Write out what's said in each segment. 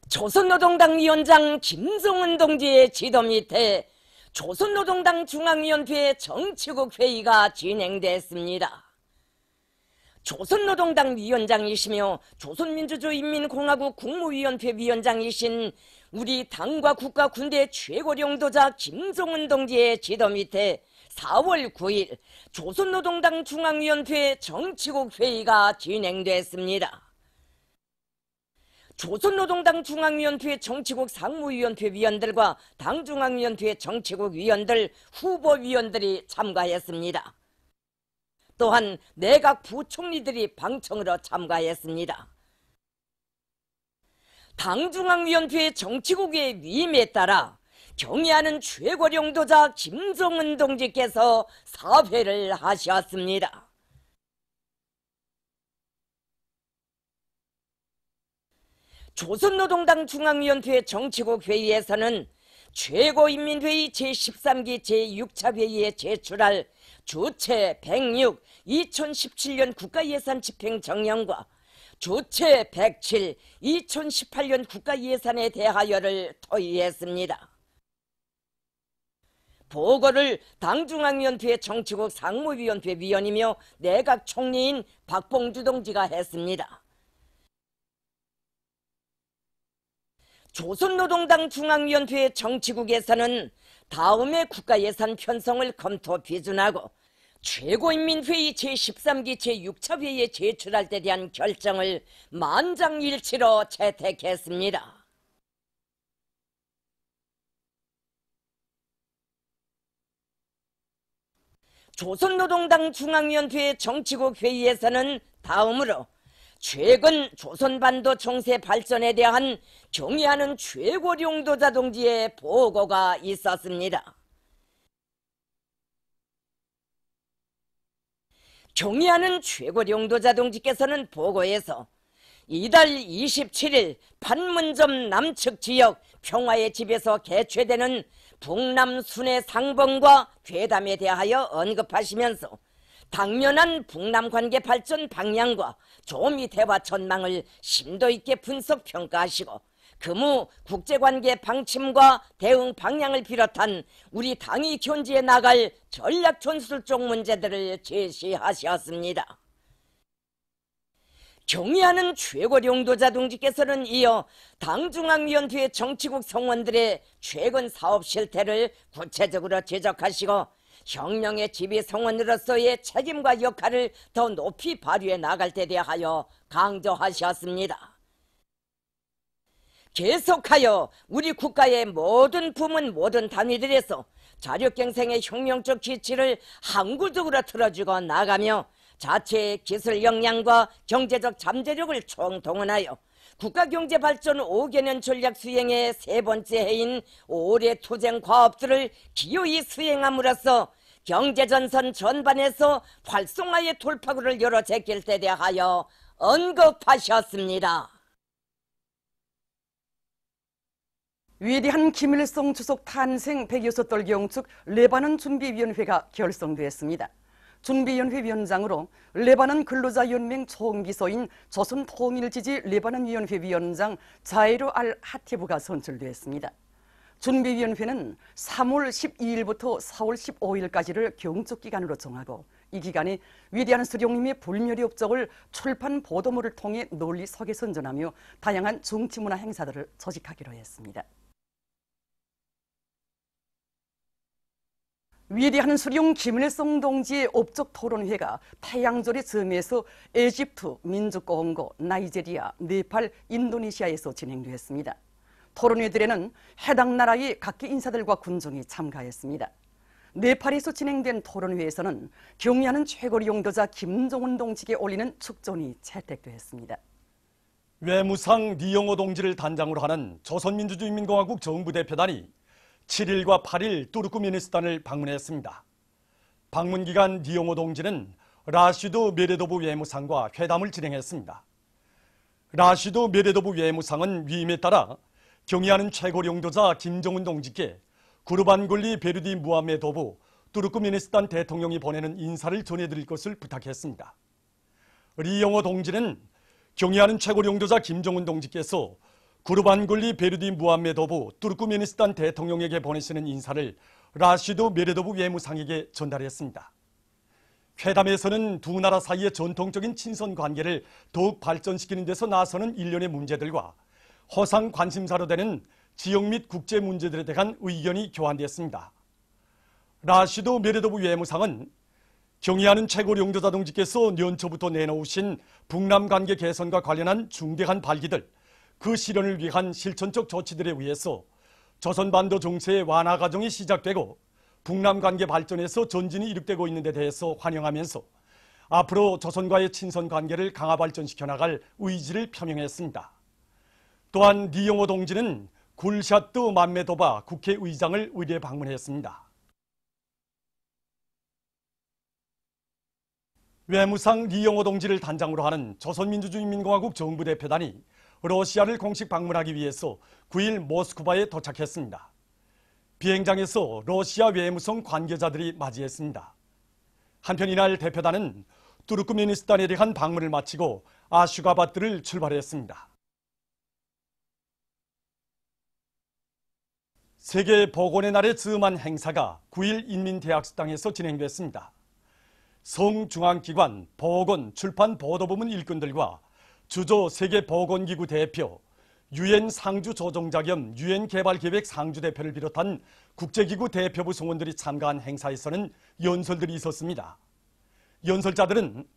조선노동당 위원장 김정은 동지의 지도 밑에 조선노동당 중앙위원회 정치국 회의가 진행됐습니다. 조선노동당 위원장이시며 조선민주주의인민공화국 국무위원회 위원장이신 우리 당과 국가 군대 최고領導자 김정은 동지의 지도 밑에 4월 9일 조선노동당 중앙위원회 정치국 회의가 진행됐습니다. 조선노동당 중앙위원회 정치국 상무위원회 위원들과 당중앙위원회 정치국 위원들, 후보위원들이 참가했습니다. 또한 내각 부총리들이 방청으로 참가했습니다. 당중앙위원회 정치국의 위임에 따라 경의하는 최고領導자 김정은 동지께서 사회를 하셨습니다. 조선노동당 중앙위원회 정치국 회의에서는 최고인민회의 제13기 제6차 회의에 제출할 주체 106 2017년 국가예산 집행 정령과 주체 107 2018년 국가예산에 대하여를 토의했습니다. 보고를 당중앙위원회 정치국 상무위원회 위원이며 내각 총리인 박봉주 동지가 했습니다. 조선노동당 중앙위원회 정치국에서는 다음의 국가예산 편성을 검토 비준하고 최고인민회의 제13기 제6차 회의에 제출할 때 대한 결정을 만장일치로 채택했습니다. 조선노동당 중앙위원회 정치국 회의에서는 다음으로 최근 조선반도 정세 발전에 대한 경의하는 최고領導자 동지의 보고가 있었습니다. 경의하는 최고領導자 동지께서는 보고에서 이달 27일 판문점 남측 지역 평화의 집에서 개최되는 북남 순회 상봉과 회담에 대하여 언급하시면서 당면한 북남 관계 발전 방향과 조미 대화 전망을 심도 있게 분석 평가하시고 금후 국제관계 방침과 대응 방향을 비롯한 우리 당이 견지해 나갈 전략 전술적 문제들을 제시하셨습니다. 경의하는 최고領導자 동지께서는 이어 당중앙위원회 정치국 성원들의 최근 사업 실태를 구체적으로 지적하시고 혁명의 지휘 성원으로서의 책임과 역할을 더 높이 발휘해 나갈 데 대하여 강조하셨습니다. 계속하여 우리 국가의 모든 부문 모든 단위들에서 자력갱생의 혁명적 기치를 항구적으로 틀어주고 나가며 자체의 기술 역량과 경제적 잠재력을 총동원하여 국가경제발전 5개년 전략 수행의 세 번째 해인 올해 투쟁 과업들을 기어이 수행함으로써 경제전선 전반에서 활성화의 돌파구를 열어 제낄 때 대하여 언급하셨습니다. 위대한 김일성 주석 탄생 106돌 경축 레바논 준비위원회가 결성되었습니다. 준비위원회 위원장으로 레바논 근로자연맹 총기소인 조선통일지지 레바논위원회 위원장 자이루 알 하티브가 선출되었습니다. 준비위원회는 3월 12일부터 4월 15일까지를 경축기간으로 정하고 이 기간에 위대한 수령님의 불멸의 업적을 출판 보도물을 통해 널리 서게 선전하며 다양한 정치문화 행사들을 조직하기로 했습니다. 위대한 수령 김일성 동지의 업적 토론회가 태양절의 섬에서 에집트, 민주공고, 나이제리아, 네팔, 인도네시아에서 진행되었습니다. 토론회들에는 해당 나라의 각계 인사들과 군중이 참가했습니다. 네팔에서 진행된 토론회에서는 경의하는 최고領導자 김정은 동지에게 올리는 축전이 채택되었습니다. 외무상 리영호 동지를 단장으로 하는 조선민주주의인민공화국 정부대표단이 7일과 8일 투르크메니스탄을 방문했습니다. 방문 기간 리영호 동지는 라시드 메레도브 외무상과 회담을 진행했습니다. 라시드 메레도브 외무상은 위임에 따라 경의하는 최고領導자 김정은 동지께 구르반굴리 베르디 무하메도브 투르크메니스탄 대통령이 보내는 인사를 전해드릴 것을 부탁했습니다. 리영호 동지는 경의하는 최고領導자 김정은 동지께서 구르반굴리 베르디 무함메도브 투르크메니스탄 대통령에게 보내시는 인사를 라시드 메레도브 외무상에게 전달했습니다. 회담에서는 두 나라 사이의 전통적인 친선 관계를 더욱 발전시키는 데서 나서는 일련의 문제들과 허상 관심사로 되는 지역 및 국제 문제들에 대한 의견이 교환되었습니다. 라시드 메레도브 외무상은 경의하는 최고領導자 동지께서 연초부터 내놓으신 북남 관계 개선과 관련한 중대한 발기들, 그 실현을 위한 실천적 조치들에 의해서 조선반도 정세의 완화 과정이 시작되고 북남 관계 발전에서 전진이 이룩되고 있는 데 대해서 환영하면서 앞으로 조선과의 친선 관계를 강화 발전시켜 나갈 의지를 표명했습니다. 또한 리용호 동지는 굴샤트 맘메도바 국회의장을 의례 방문했습니다. 외무상 리용호 동지를 단장으로 하는 조선민주주의인민공화국 정부 대표단이 러시아를 공식 방문하기 위해서 9일 모스크바에 도착했습니다. 비행장에서 러시아 외무성 관계자들이 맞이했습니다. 한편 이날 대표단은 투르크메니스탄에 대한 방문을 마치고 아슈가바트를 출발했습니다. 세계 보건의 날에 즈음한 행사가 9일 인민대학식당에서 진행됐습니다. 성중앙기관, 보건, 출판, 보도부문 일꾼들과 주조 세계보건기구 대표, 유엔 상주 조종자 겸 유엔 개발계획 상주 대표를 비롯한 국제기구 대표부 성원들이 참가한 행사에서는 연설들이 있었습니다. 연설자들은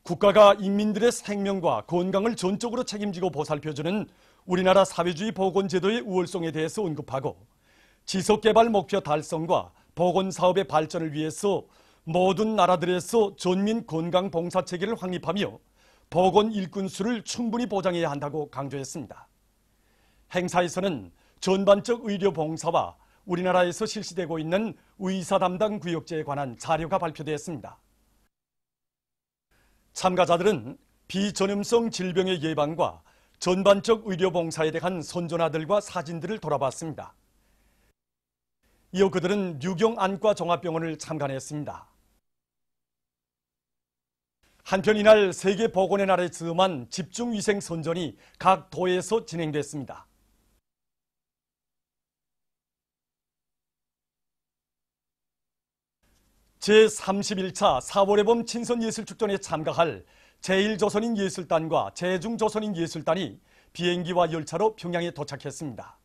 국가가 인민들의 생명과 건강을 전적으로 책임지고 보살펴주는 우리나라 사회주의 보건제도의 우월성에 대해서 언급하고 지속개발 목표 달성과 보건사업의 발전을 위해서 모든 나라들에서 전민 건강봉사체계를 확립하며 보건 일꾼 수를 충분히 보장해야 한다고 강조했습니다. 행사에서는 전반적 의료 봉사와 우리나라에서 실시되고 있는 의사 담당 구역제에 관한 자료가 발표되었습니다. 참가자들은 비전염성 질병의 예방과 전반적 의료 봉사에 대한 선전화들과 사진들을 돌아봤습니다. 이어 그들은 류경 안과 종합병원을 참관했습니다. 한편 이날 세계보건의 날에 즈음한 집중위생 선전이 각 도에서 진행됐습니다. 제31차 4월의 봄 친선예술축전에 참가할 제1조선인 예술단과 제2조선인 예술단이 비행기와 열차로 평양에 도착했습니다.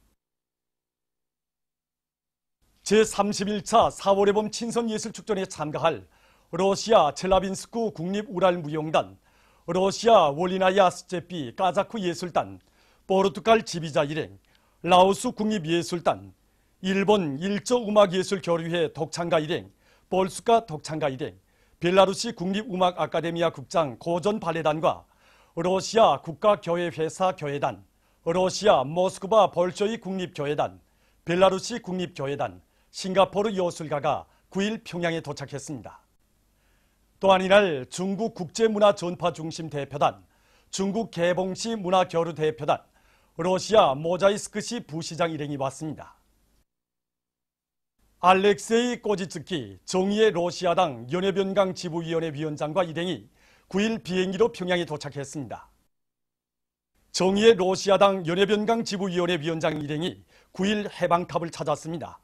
제31차 4월의 봄 친선예술축전에 참가할 러시아 첼라빈스크 국립우랄무용단, 러시아 월리나야 스제피 까자크 예술단, 포르투갈 지비자 일행, 라오스 국립예술단, 일본 일조음악예술교류회 독창가 일행, 볼스카 독창가 일행, 벨라루시 국립음악아카데미아 국장 고전 발레단과 러시아 국가교회회사 교회단, 러시아 모스크바 볼쇼이 국립교회단, 벨라루시 국립교회단, 싱가포르 여술가가 9일 평양에 도착했습니다. 또한 이날 중국 국제문화전파중심 대표단, 중국 개봉시 문화교류 대표단, 러시아 모자이스크시 부시장 일행이 왔습니다. 알렉세이 꼬지츠키 정의의 러시아당 연해변강 지부위원회 위원장과 일행이 9일 비행기로 평양에 도착했습니다. 정의의 러시아당 연해변강 지부위원회 위원장 일행이 9일 해방탑을 찾았습니다.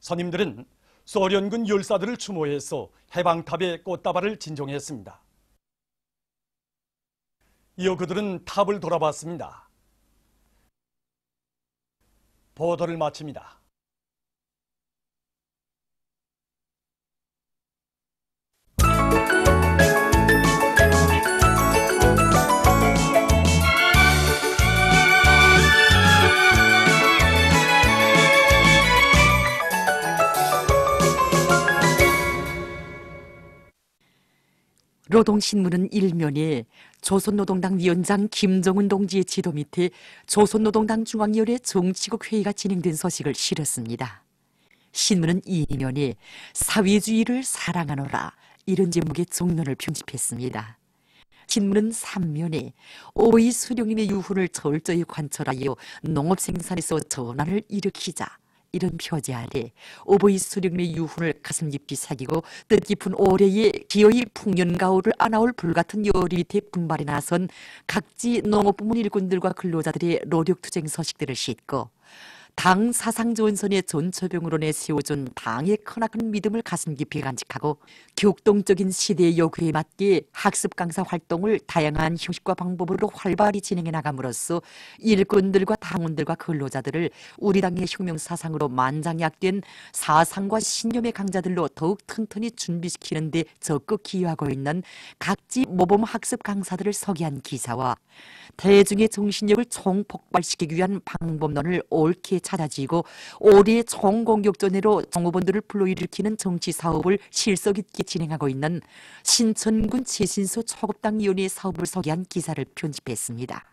선임들은 소련군 열사들을 추모해서 해방탑에 꽃다발을 진정했습니다. 이어 그들은 탑을 돌아봤습니다. 보도를 마칩니다. 노동신문은 일면에 조선노동당 위원장 김정은 동지의 지도 밑에 조선노동당 중앙위원회 정치국 회의가 진행된 소식을 실었습니다. 신문은 이면에 사회주의를 사랑하노라 이런 제목의 종론을 편집했습니다. 신문은 3면에 오이 수령님의 유훈을 철저히 관철하여 농업 생산에서 전환을 일으키자 이런 표제 아래 오보이 수령의 유훈을 가슴 깊이 새기고 뜻깊은 올해에 기어이 풍년가오를 안아올 불같은 요리 밑에 분발에 나선 각지 농업부문 일꾼들과 근로자들의 노력투쟁 서식들을 싣고 당 사상조언선의 전초병으로 내세워준 당의 크나큰 믿음을 가슴 깊이 간직하고 격동적인 시대의 요구에 맞게 학습 강사 활동을 다양한 형식과 방법으로 활발히 진행해 나감으로써 일꾼들과 당원들과 근로자들을 우리 당의 혁명 사상으로 만장약된 사상과 신념의 강자들로 더욱 튼튼히 준비시키는 데 적극 기여하고 있는 각지 모범 학습 강사들을 소개한 기사와 대중의 정신력을 총폭발시키기 위한 방법론을 옳게 찾아지고 올해 총공격전으로 정후본들을 불러일으키는 정치사업을 실속 있게 진행하고 있는 신천군 최신소 초급당위원회 사업을 소개한 기사를 편집했습니다.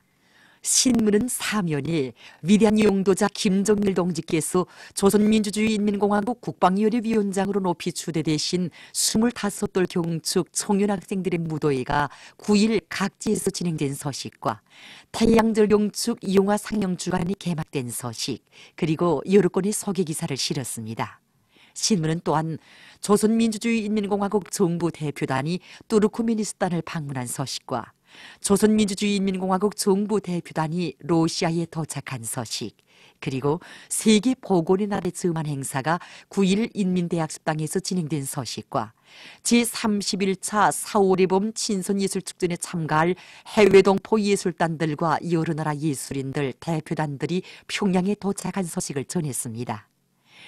신문은 사면에 위대한 용도자 김정일 동지께서 조선민주주의인민공화국 국방위원회 위원장으로 높이 추대되신 25돌 경축 청년학생들의 무도회가 9일 각지에서 진행된 소식과 태양절 경축 이용화 상영주간이 개막된 소식, 그리고 여러 건의 소개기사를 실었습니다. 신문은 또한 조선민주주의인민공화국 정부 대표단이 투르크메니스탄을 방문한 소식과 조선민주주의인민공화국 정부 대표단이 러시아에 도착한 소식, 그리고 세계 보건의 날에 즈음한 행사가 9일 인민대학습당에서 진행된 소식과 제31차 4월의 봄 친선예술축전에 참가할 해외 동포 예술단들과 여러 나라 예술인들 대표단들이 평양에 도착한 소식을 전했습니다.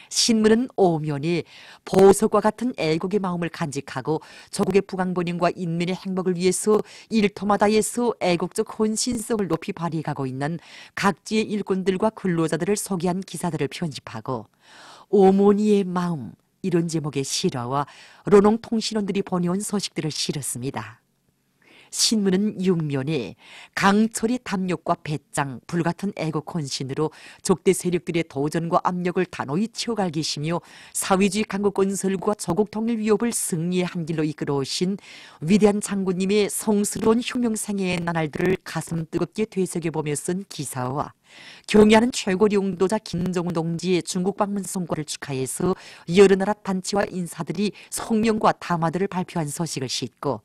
신문은 오면에 보석과 같은 애국의 마음을 간직하고 조국의 부강번영과 인민의 행복을 위해서 일터마다에서 애국적 헌신성을 높이 발휘해가고 있는 각지의 일꾼들과 근로자들을 소개한 기사들을 편집하고 어머니의 마음, 이런 제목의 실화와 로농통신원들이 보내온 소식들을 실었습니다. 신문은 6면에 강철의 담력과 배짱, 불같은 애국 헌신으로 적대 세력들의 도전과 압력을 단호히 치어갈기시며 사회주의 강국 건설과 조국 통일 위협을 승리의 한 길로 이끌어오신 위대한 장군님의 성스러운 혁명생애의 나날들을 가슴 뜨겁게 되새겨보며 쓴 기사와 경의하는 최고 용도자 김정은 동지의 중국 방문 성과를 축하해서 여러 나라 단체와 인사들이 성명과 담화들을 발표한 소식을 싣고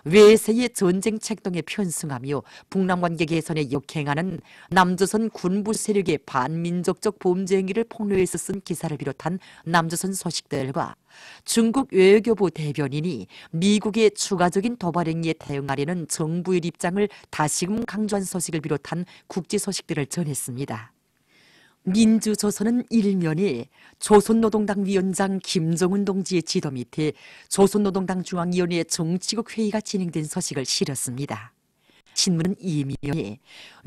외세의 전쟁 책동에 편승하며 북남 관계 개선에 역행하는 남조선 군부 세력의 반민족적 범죄 행위를 폭로해서 쓴 기사를 비롯한 남조선 소식들과 중국 외교부 대변인이 미국의 추가적인 도발 행위에 대응하려는 정부의 입장을 다시금 강조한 소식을 비롯한 국제 소식들을 전했습니다. 민주조선은 일면에 조선노동당 위원장 김정은 동지의 지도 밑에 조선노동당 중앙위원회 정치국 회의가 진행된 소식을 실었습니다. 신문은 이면에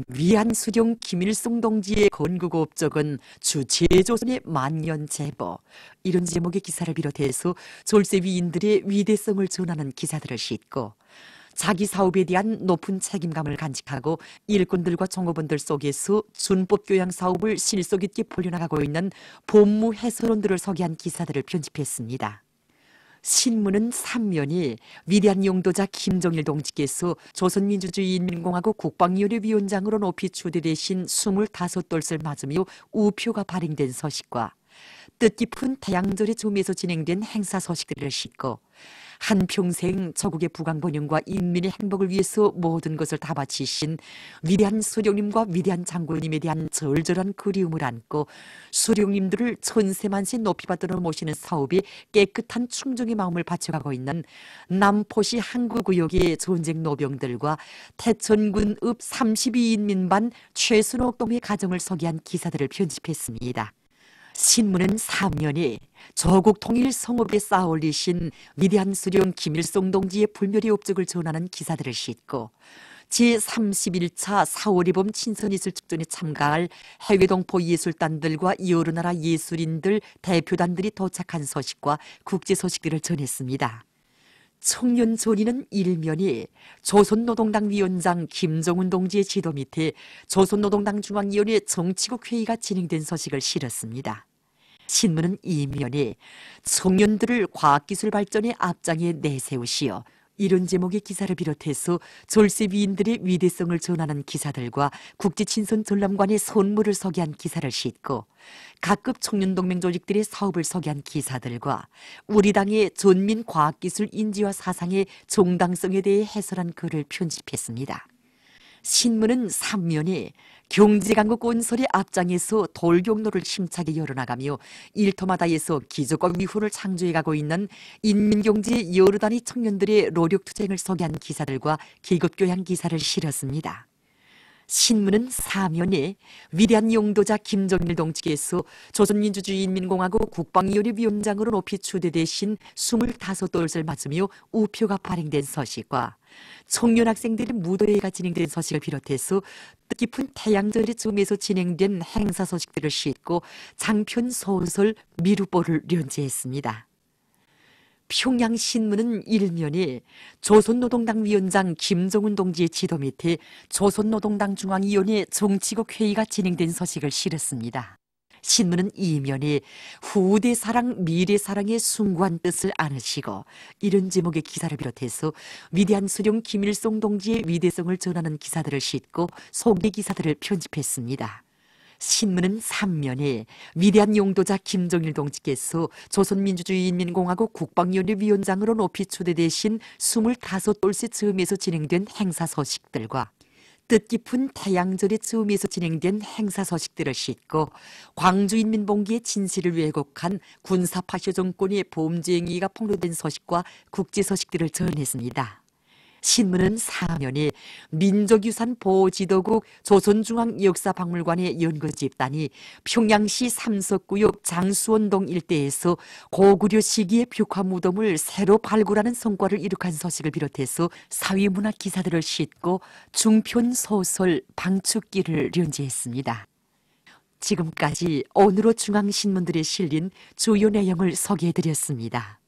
위안수령 김일성 동지의 건국 업적은 주체조선의 만년제보, 이런 제목의 기사를 비롯해서 졸세위인들의 위대성을 전하는 기사들을 싣고 자기 사업에 대한 높은 책임감을 간직하고 일꾼들과 종업원들 속에서 준법교양 사업을 실속 있게 벌려나가고 있는 법무 해설원들을 소개한 기사들을 편집했습니다. 신문은 3면에 위대한 용도자 김정일 동지께서 조선민주주의인민공화국 국방위원회 위원장으로 높이 추대되신 25돌을 맞으며 우표가 발행된 소식과 뜻깊은 태양절의 즈음에서 진행된 행사 소식들을 싣고 한평생 조국의 부강번영과 인민의 행복을 위해서 모든 것을 다 바치신 위대한 수령님과 위대한 장군님에 대한 절절한 그리움을 안고 수령님들을 천세만세 높이 받들어 모시는 사업에 깨끗한 충정의 마음을 바쳐가고 있는 남포시 항구구역의 전쟁 노병들과 태천군 읍 32인민반 최순옥 동의 가정을 소개한 기사들을 편집했습니다. 신문은 3면에 조국 통일 성업에 쌓아올리신 위대한 수령 김일성 동지의 불멸의 업적을 전하는 기사들을 싣고 제31차 4월의 봄 친선예술축전에 참가할 해외 동포 예술단들과 여러 나라 예술인들 대표단들이 도착한 소식과 국제 소식들을 전했습니다. 청년조리는 일면에 조선노동당 위원장 김정은 동지의 지도 밑에 조선노동당 중앙위원회 정치국 회의가 진행된 소식을 실었습니다. 신문은 이면에 청년들을 과학기술 발전의 앞장에 내세우시어 이런 제목의 기사를 비롯해서 졸세위인들의 위대성을 전하는 기사들과 국지친선 전람관의 손물을 소개한 기사를 싣고 각급 청년동맹 조직들의 사업을 소개한 기사들과 우리 당의 전민 과학기술 인지와 사상의 정당성에 대해 해설한 글을 편집했습니다. 신문은 3면에 경제강국 건설의 앞장에서 돌경로를 힘차게 열어나가며 일터마다에서 기적과 위훈을 창조해가고 있는 인민경제 여러 단위 청년들의 노력투쟁을 소개한 기사들과 계급교양 기사를 실었습니다. 신문은 4면에 위대한 용도자 김정일 동지께서 조선민주주의인민공화국 국방위원회위원장으로 높이 추대되신 25돌을 맞으며 우표가 발행된 소식과 청년 학생들의 무도회가 진행된 소식을 비롯해서 뜻깊은 태양절의 즈음에서 진행된 행사 소식들을 싣고 장편 소설 미루보를 연재했습니다. 평양신문은 1면에 조선노동당 위원장 김정은 동지의 지도 밑에 조선노동당 중앙위원회 정치국 회의가 진행된 소식을 실었습니다. 신문은 2면에 후대 사랑, 미래 사랑의 숭고한 뜻을 안으시고 이런 제목의 기사를 비롯해서 위대한 수령 김일성 동지의 위대성을 전하는 기사들을 싣고 소개 기사들을 편집했습니다. 신문은 3면에 위대한 용도자 김정일 동지께서 조선민주주의인민공화국 국방위원회 위원장으로 높이 추대되신 25돌세 즈음에서 진행된 행사 소식들과 뜻깊은 태양절의 즈음에서 진행된 행사 소식들을 싣고 광주인민봉기의 진실을 왜곡한 군사파쇼 정권의 범죄 행위가 폭로된 소식과 국제 소식들을 전했습니다. 신문은 4면에 민족유산 보호지도국 조선중앙역사박물관의 연구집단이 평양시 삼석구역 장수원동 일대에서 고구려 시기의 벽화 무덤을 새로 발굴하는 성과를 이룩한 소식을 비롯해서 사회문화 기사들을 싣고 중편 소설 방축기를 연재했습니다. 지금까지 오늘의 중앙신문들에 실린 주요 내용을 소개해드렸습니다.